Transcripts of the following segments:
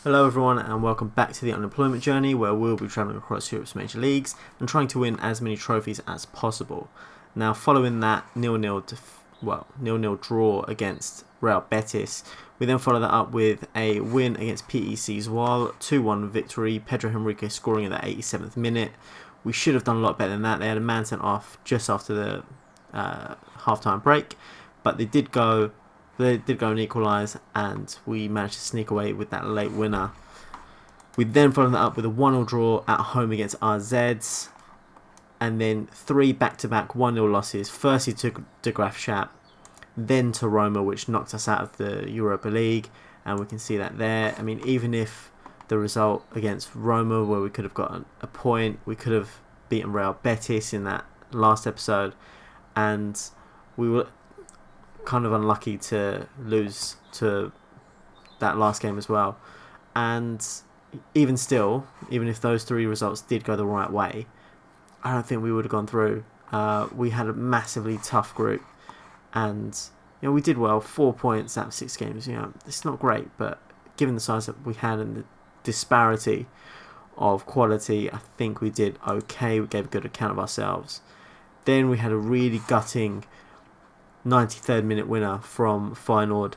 Hello everyone and welcome back to the Unemployment Journey, where we'll be travelling across Europe's major leagues and trying to win as many trophies as possible. Now, following that nil-nil draw against Real Betis, we then follow that up with a win against PEC Zwolle, 2-1 victory, Pedro Henrique scoring in the 87th minute. We should have done a lot better than that. They had a man sent off just after the half-time break, but they did go and equalise, and we managed to sneak away with that late winner. We then followed that up with a 1-0 draw at home against RZ, and then 3 back-to-back 1-0 losses. Firstly to De Graafschap, then to Roma, which knocked us out of the Europa League, and we can see that there. I mean, even if the result against Roma, where we could have gotten a point, we could have beaten Real Betis in that last episode, and we were kind of unlucky to lose to that last game as well. And even still, even if those 3 results did go the right way, I don't think we would have gone through. We had a massively tough group, and we did well. 4 points out of 6 games. It's not great, but given the size that we had and the disparity of quality, I think we did okay. We gave a good account of ourselves. Then we had a really gutting 93rd minute winner from Feyenoord.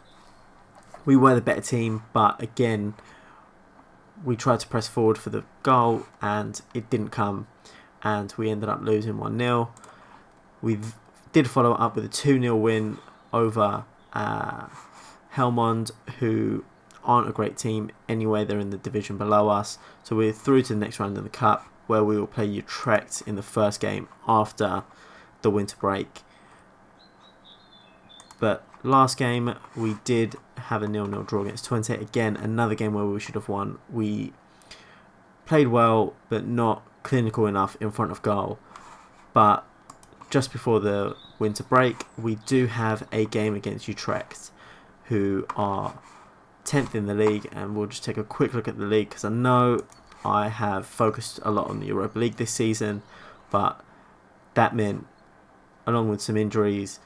We were the better team, but again, we tried to press forward for the goal and it didn't come, and we ended up losing 1-0. We did follow up with a 2-0 win over Helmond, who aren't a great team anyway. They're in the division below us, so we're through to the next round in the Cup, where we will play Utrecht in the first game after the winter break. But last game, we did have a 0-0 draw against Twente. Again, another game where we should have won. We played well, but not clinical enough in front of goal. But just before the winter break, we do have a game against Utrecht, who are 10th in the league. And we'll just take a quick look at the league, because I know I have focused a lot on the Europa League this season, but that meant, along with some injuries,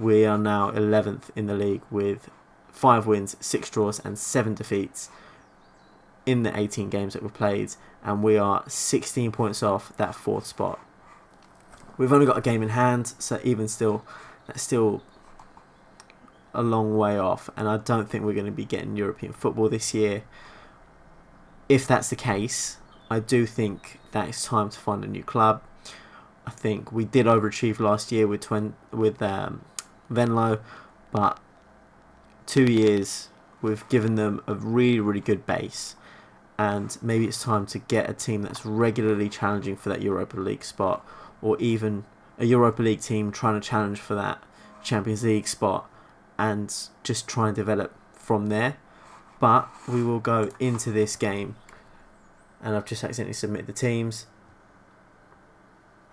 we are now 11th in the league with 5 wins, 6 draws and 7 defeats in the 18 games that we've played, and we are 16 points off that 4th spot. We've only got a game in hand, so even still, that's still a long way off, and I don't think we're going to be getting European football this year. If that's the case, I do think that it's time to find a new club. I think we did overachieve last year with Venlo, but 2 years we've given them a really, really good base, and maybe it's time to get a team that's regularly challenging for that Europa League spot, or even a Europa League team trying to challenge for that Champions League spot, and just try and develop from there. But we will go into this game, and I've just accidentally submitted the teams,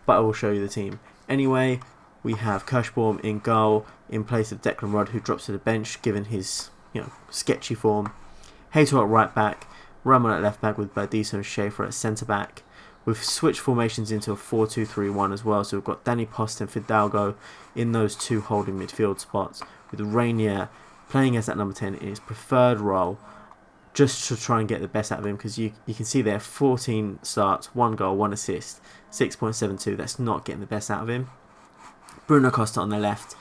but I will show you the team anyway. We have Kirschbaum in goal in place of Declan Rudd, who drops to the bench given his sketchy form. Hato at right back, Ramon at left back, with Berdiso and Schaefer at centre back. We've switched formations into a 4-2-3-1 as well, so we've got Danny Post and Fidalgo in those 2 holding midfield spots, with Rainier playing as that number 10 in his preferred role, just to try and get the best out of him, because you can see there 14 starts, 1 goal, 1 assist, 6.72. That's not getting the best out of him. Bruno Costa on the left,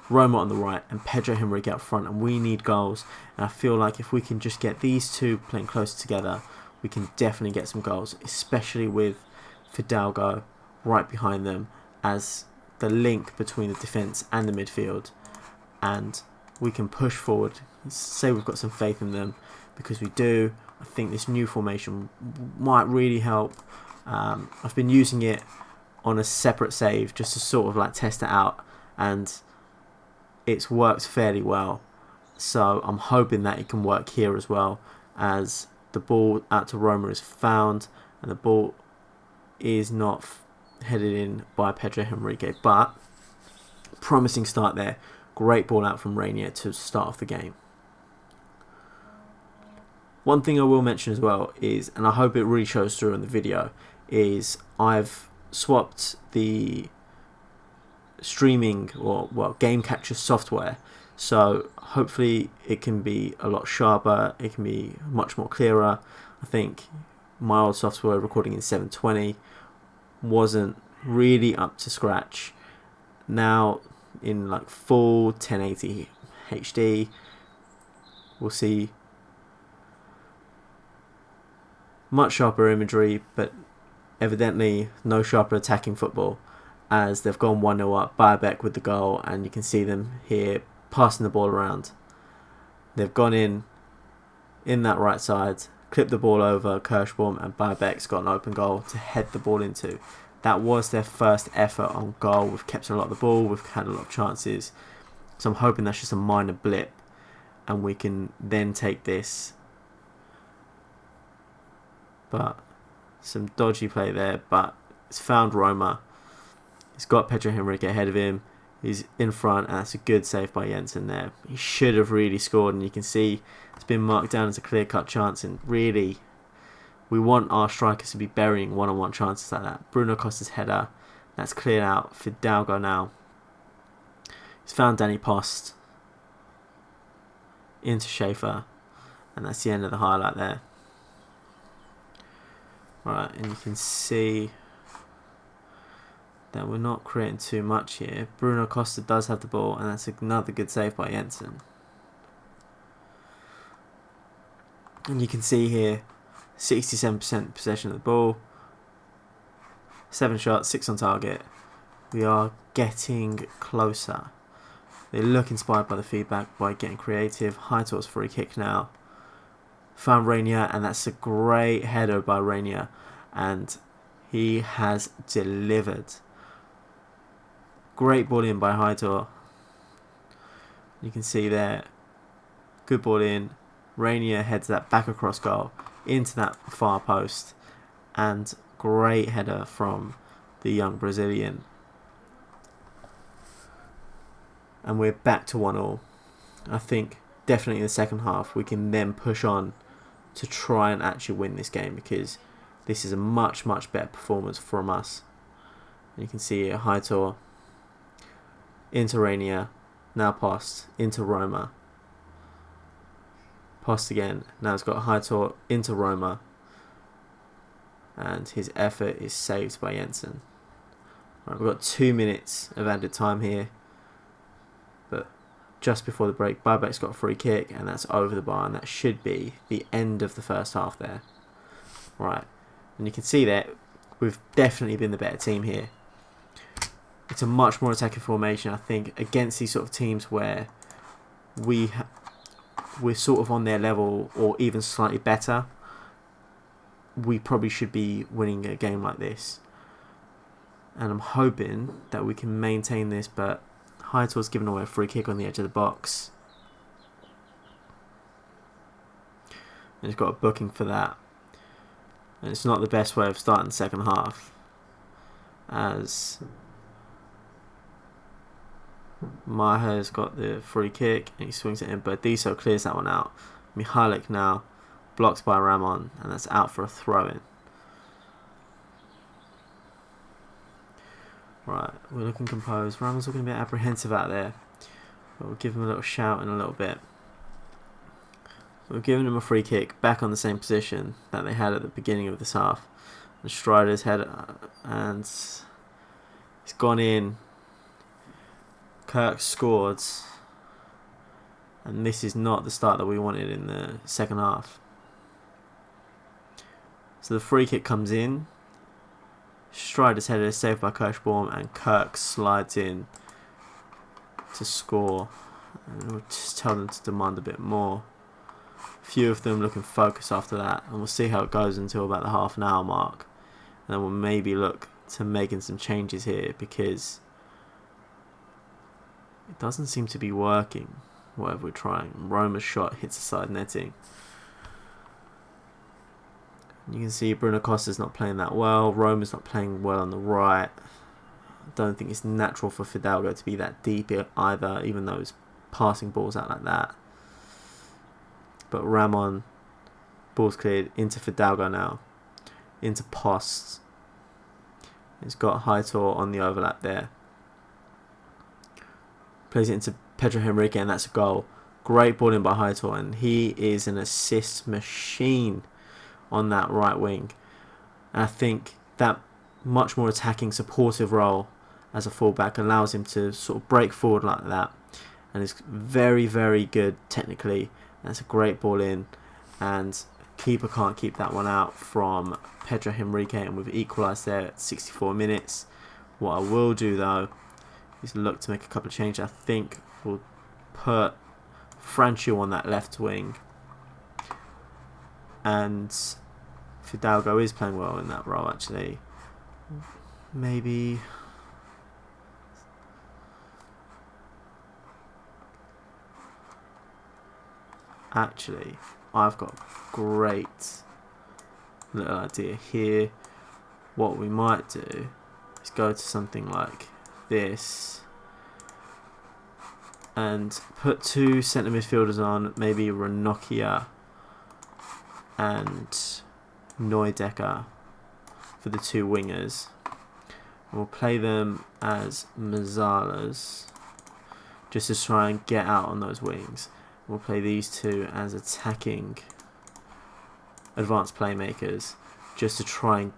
Roma on the right, and Pedro Henrique out front, and we need goals. And I feel like if we can just get these 2 playing closer together, we can definitely get some goals, especially with Fidalgo right behind them as the link between the defence and the midfield. And we can push forward, say we've got some faith in them, because we do. I think this new formation might really help. I've been using it on a separate save just to sort of test it out, and it's worked fairly well, so I'm hoping that it can work here as well, as the ball out to Roma is found and the ball is not headed in by Pedro Henrique. But promising start there, great ball out from Rainier to start off the game. One thing I will mention as well is, and I hope it really shows through in the video, is I've swapped the streaming or game capture software So hopefully it can be a lot sharper. It can be much more clearer. I think my old software recording in 720 wasn't really up to scratch. Now in like full 1080 HD, we'll see much sharper imagery, but evidently no sharper attacking football, as they've gone 1-0 up, Baybeck with the goal, and you can see them here passing the ball around. They've gone in that right side, clipped the ball over Kirschbaum, and Baybeck's got an open goal to head the ball into. That was their first effort on goal. We've kept a lot of the ball, we've had a lot of chances, so I'm hoping that's just a minor blip and we can then take this. But some dodgy play there, but it's found Roma. He's got Pedro Henrique ahead of him. He's in front, and that's a good save by Jensen there. He should have really scored, and you can see it's been marked down as a clear-cut chance, and really, we want our strikers to be burying one-on-one chances like that. Bruno Costa's header, that's cleared out. Fidalgo now. He's found Danny Post into Schaefer, and that's the end of the highlight there. Right, and you can see that we're not creating too much here. Bruno Costa does have the ball, and that's another good save by Jensen. And you can see here, 67% possession of the ball, 7 shots, 6 on target. We are getting closer. They look inspired by the feedback, by getting creative. Heitor's free kick now. Found Rainier, and that's a great header by Rainier, and he has delivered. Great ball in by Heitor. You can see there, good ball in. Rainier heads that back across goal into that far post, and great header from the young Brazilian. And we're back to 1-1. I think definitely in the second half we can then push on to try and actually win this game, because this is a much better performance from us. And you can see here, Heitor into Rainier, now Post into Roma. Post again, now it's got Heitor into Roma, and his effort is saved by Jensen. Right, we've got 2 minutes of added time here, but just before the break, Baybeck's got a free kick, and that's over the bar, and that should be the end of the first half there. Right, and you can see that we've definitely been the better team here. It's a much more attacking formation, I think, against these sort of teams where we're sort of on their level or even slightly better. We probably should be winning a game like this, and I'm hoping that we can maintain this. But Heitor's given away a free kick on the edge of the box, and he's got a booking for that, and it's not the best way of starting the second half, as Maher's got the free kick and he swings it in, but Diso clears that one out. Mihalik now blocked by Ramon, and that's out for a throw-in. Right, we're looking composed. Ramon's looking a bit apprehensive out there, but we'll give him a little shout in a little bit. We've given him a free kick back on the same position that they had at the beginning of this half. And Strider's head, and he's gone in. Kirk scored, and this is not the start that we wanted in the second half. So the free kick comes in. Strider's header is saved by Kirschbaum, and Kirk slides in to score. And we'll just tell them to demand a bit more. A few of them looking focused after that, and we'll see how it goes until about the half an hour mark. And then we'll maybe look to making some changes here, because it doesn't seem to be working, whatever we're trying. Roma's shot hits the side netting. You can see Bruno Costa's not playing that well. Roma's not playing well on the right. I don't think it's natural for Fidalgo to be that deep either, even though he's passing balls out like that. But Ramon, ball's cleared into Fidalgo now. Into Post. He's got Heitor on the overlap there. Plays it into Pedro Henrique, and that's a goal. Great ball in by Heitor, and he is an assist machine on that right wing. And I think that much more attacking, supportive role as a fullback allows him to sort of break forward like that, and is very, very good technically. That's a great ball in, and keeper can't keep that one out from Pedro Henrique, and we've equalised there at 64 minutes. What I will do though is look to make a couple of changes. I think we'll put Franchu on that left wing, and Fidalgo is playing well in that role actually. Maybe actually I've got a great little idea here. What we might do is go to something like this and put two centre midfielders on, maybe Ranocchia and Neudecker for the two wingers. And we'll play them as Mazzalas just to try and get out on those wings. We'll play these two as attacking advanced playmakers just to try and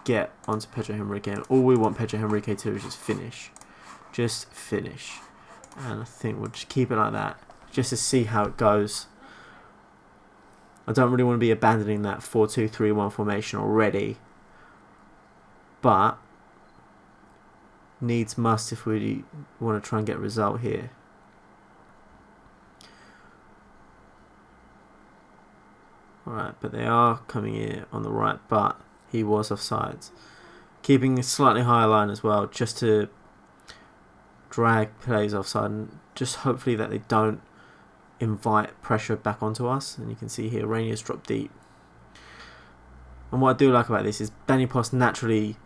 get onto Pedro Henrique. And all we want Pedro Henrique to do is just finish. Just finish. And I think we'll just keep it like that just to see how it goes. I don't really want to be abandoning that 4-2-3-1 formation already, but needs must if we want to try and get a result here. Alright, but they are coming in on the right, but he was offsides. Keeping a slightly higher line as well, just to drag plays offside, and just hopefully that they don't invite pressure back onto us. And you can see here Rainier's dropped deep. And what I do like about this is Danny Post naturally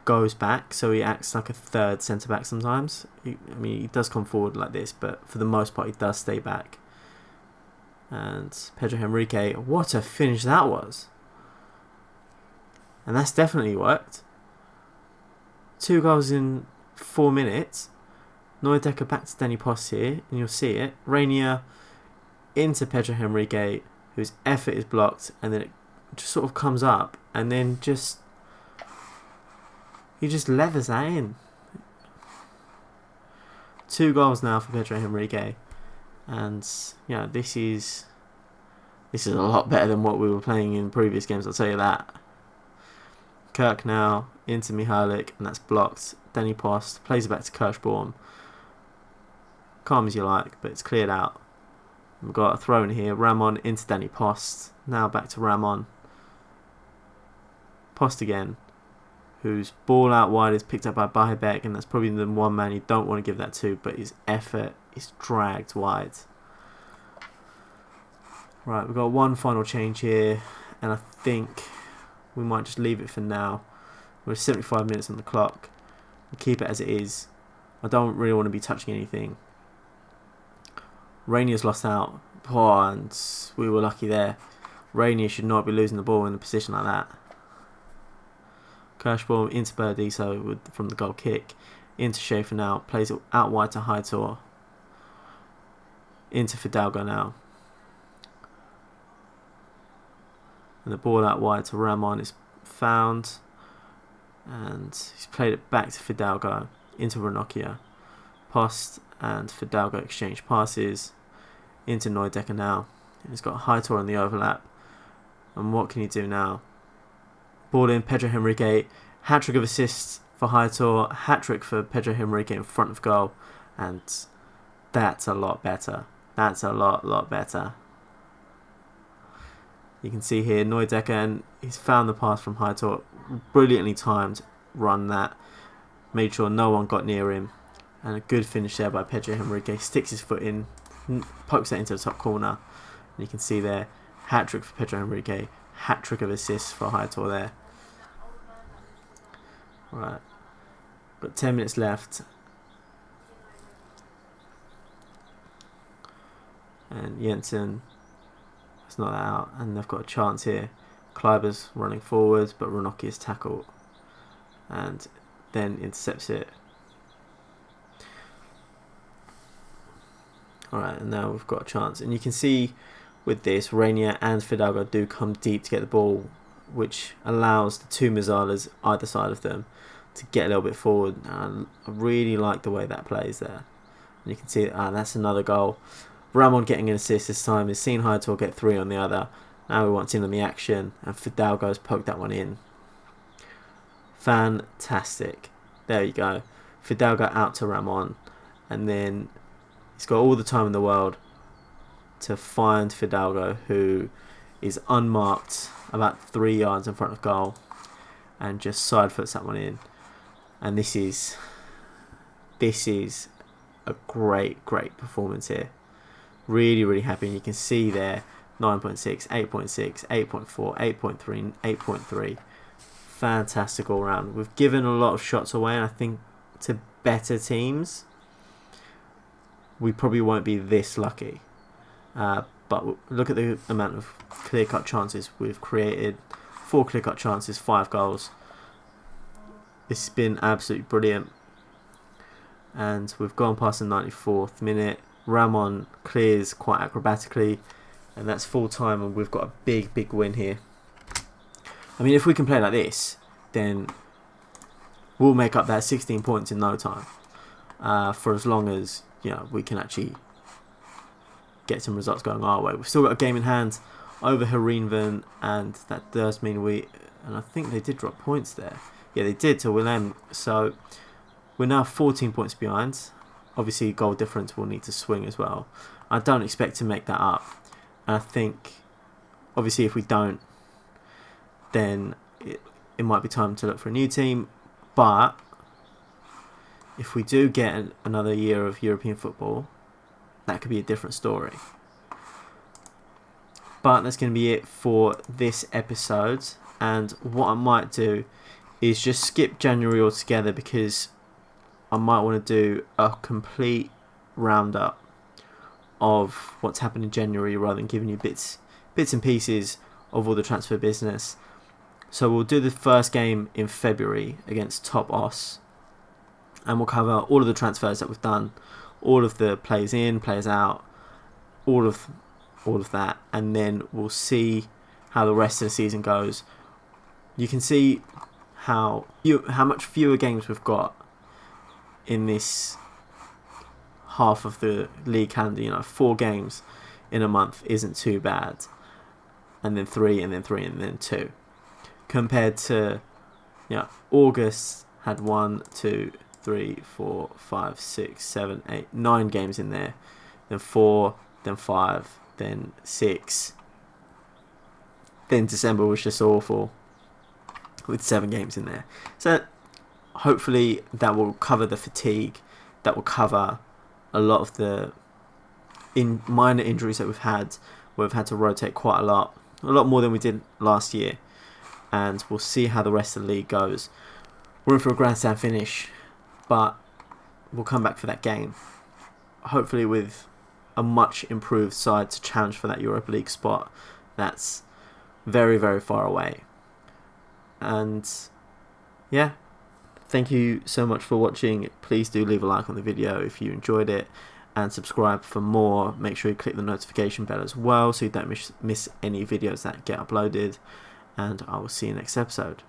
goes back, so he acts like a third centre back sometimes. I mean, he does come forward like this, but for the most part he does stay back. And Pedro Henrique, what a finish that was. And that's definitely worked. 2 goals in 4 minutes. Neudecker back to Danny Post here, and you'll see it. Rainier into Pedro Henrique, whose effort is blocked, and then it just sort of comes up, and then he just leathers that in. 2 goals now for Pedro Henrique, and yeah, this is a lot better than what we were playing in previous games, I'll tell you that. Kirk now into Mihalik, and that's blocked. Danny Post plays it back to Kirschbaum. Calm as you like, but it's cleared out. We've got a throw in here. Ramon into Danny Post. Now back to Ramon. Post again, whose ball out wide is picked up by Bahebek, and that's probably the one man you don't want to give that to, but his effort is dragged wide. Right, we've got one final change here, and I think we might just leave it for now. We're 75 minutes on the clock. We'll keep it as it is. I don't really want to be touching anything. Rainier's lost out. Oh, and we were lucky there. Rainier should not be losing the ball in a position like that. Kirschbaum into Berdiso from the goal kick. Into Schaefer now. Plays it out wide to Heitor. Into Fidalgo now. And the ball out wide to Ramon is found. And he's played it back to Fidalgo. Into Ranocchia. Post and Fidalgo exchange passes. Into Neudecker now. He's got Heitor on the overlap. And what can he do now? Ball in, Pedro Henrique. Hat-trick of assists for Heitor. Hat-trick for Pedro Henrique in front of goal. And that's a lot better. That's a lot better. You can see here Neudecker, and he's found the pass from Heitor. Brilliantly timed run that. Made sure no one got near him. And a good finish there by Pedro Henrique. Sticks his foot in. Pokes that into the top corner. And you can see there. Hat-trick for Pedro Henrique. Hat-trick of assists for Heitor there. Right. Got 10 minutes left. And Jensen has not that out. And they've got a chance here. Kleiber's running forwards, but Ranocchi is tackled. And then intercepts it. Alright, and now we've got a chance. And you can see with this, Rainier and Fidalgo do come deep to get the ball, which allows the two Mazzalas either side of them to get a little bit forward. And I really like the way that plays there. And you can see that's another goal. Ramon getting an assist this time. He's seen Hightor get 3 on the other. Now he wants in on the action, and Fidalgo's poked that one in. Fantastic. There you go. Fidalgo out to Ramon, and then he's got all the time in the world to find Fidalgo, who is unmarked about 3 yards in front of goal, and just side foots that one in. And this is a great performance here. Really, really happy. And you can see there 9.6, 8.6, 8.4, 8.3, 8.3. Fantastic all round. We've given a lot of shots away, and I think to better teams we probably won't be this lucky. But look at the amount of clear-cut chances we've created. 4 clear-cut chances, 5 goals. It's been absolutely brilliant. And we've gone past the 94th minute. Ramon clears quite acrobatically, and that's full time, and we've got a big win here. I mean, if we can play like this, then we'll make up that 16 points in no time. For as long as we can actually get some results going our way. We've still got a game in hand over Herenveen, and that does mean and I think they did drop points there. Yeah, they did to Willem. So we're now 14 points behind. Obviously, goal difference will need to swing as well. I don't expect to make that up. And I think, obviously, if we don't, then it might be time to look for a new team. But if we do get another year of European football, that could be a different story. But that's going to be it for this episode. And what I might do is just skip January altogether, because I might want to do a complete roundup of what's happened in January rather than giving you bits and pieces of all the transfer business. So we'll do the first game in February against Top Os, and we'll cover all of the transfers that we've done, all of the players in, players out, all of that, and then we'll see how the rest of the season goes. You can see how much fewer games we've got in this half of the league calendar. 4 games in a month isn't too bad, and then 3, and then 3, and then 2, compared to August had 1, 2, 3, 4, 5, 6, 7, 8, 9 games in there, then 4, then 5, then 6, then December was just awful with 7 games in there. So hopefully that will cover the fatigue, that will cover a lot of the minor injuries that we've had, where we've had to rotate quite a lot more than we did last year. And we'll see how the rest of the league goes. We're in for a grandstand finish, but we'll come back for that game, hopefully with a much improved side to challenge for that Europa League spot that's very, very far away. And yeah, thank you so much for watching. Please do leave a like on the video if you enjoyed it, and subscribe for more. Make sure you click the notification bell as well so you don't miss any videos that get uploaded, and I will see you next episode.